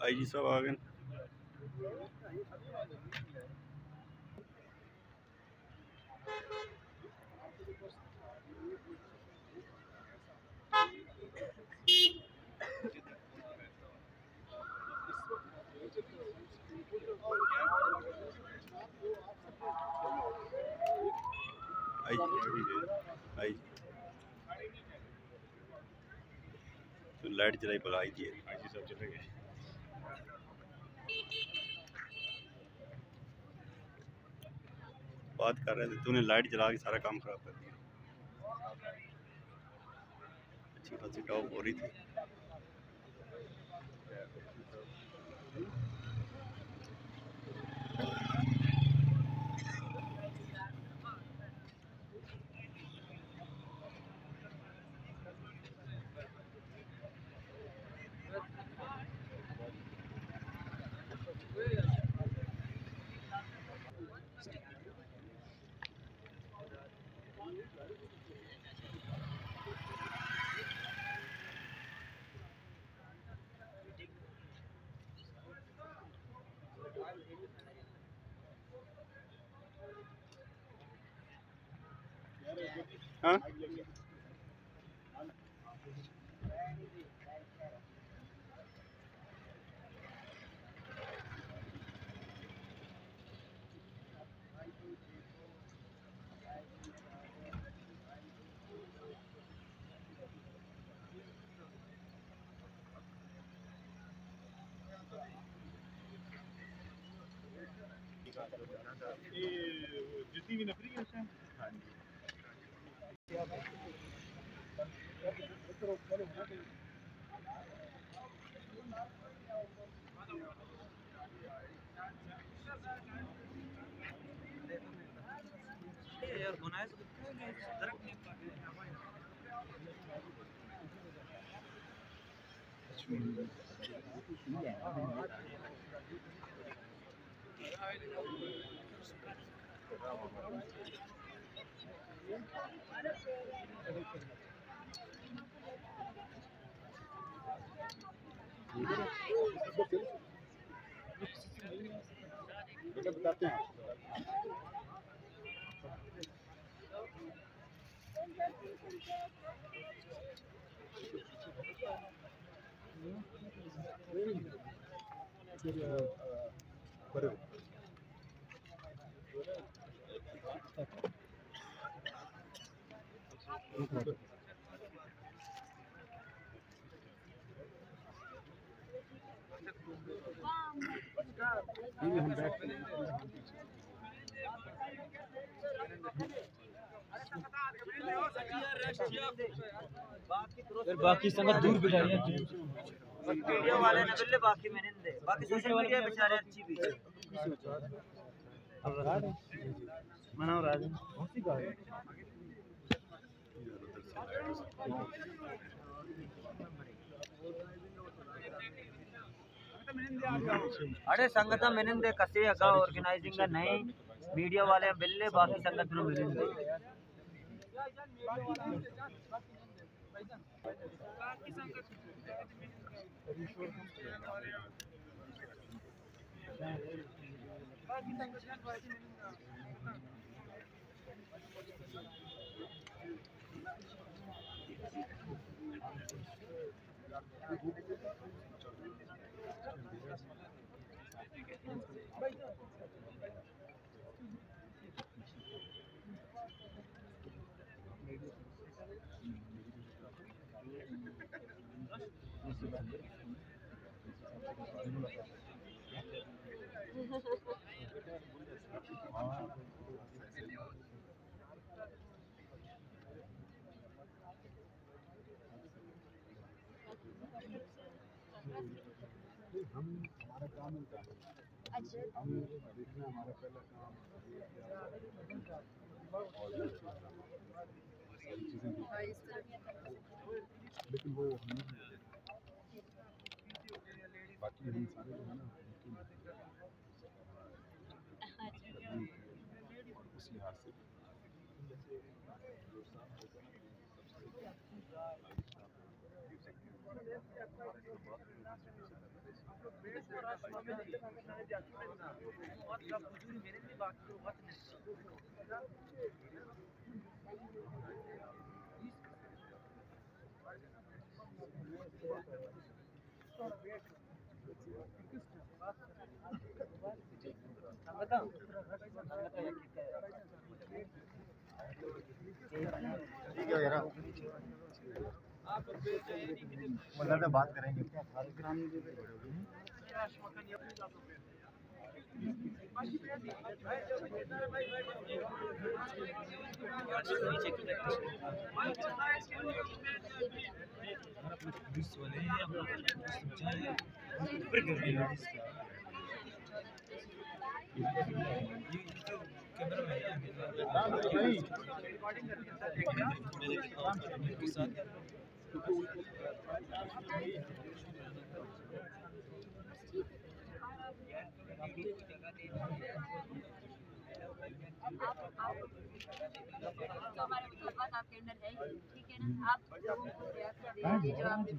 IG साहब आ गए। आई तो लाइट जलाई भगाई थी। आईजी साहब चले गए। बात कर रहे थे, तूने लाइट जला के सारा काम खराब कर दिया। अच्छी खासी टॉप हो रही थी। हाँ जितनी भी नफरी है यार बनाए तो बताते हैं। बाकी संगत दूर बिठाई है वीडियो वाले ने बिल्ले बाकी मैंने दे बाकी सोशल मीडिया बेचारे अच्छी भी मनाओ राज अरे संगत मैंने दे कसे अगा ऑर्गेनाइजिंग का नहीं मीडिया वाले बिल्ले बाकी संगत में मिले हम हमारा काम है हम देखना हमारा पहला काम लेकिन वो बाकी हम सारे जो है ना उस लिहाज से ठीक है यार, मतलब तो बात करेंगे क्या तो हमारे मुताबिक आपके अंदर है ही, ठीक है ना। आप लोगों को प्रयास करेंगे जो आपने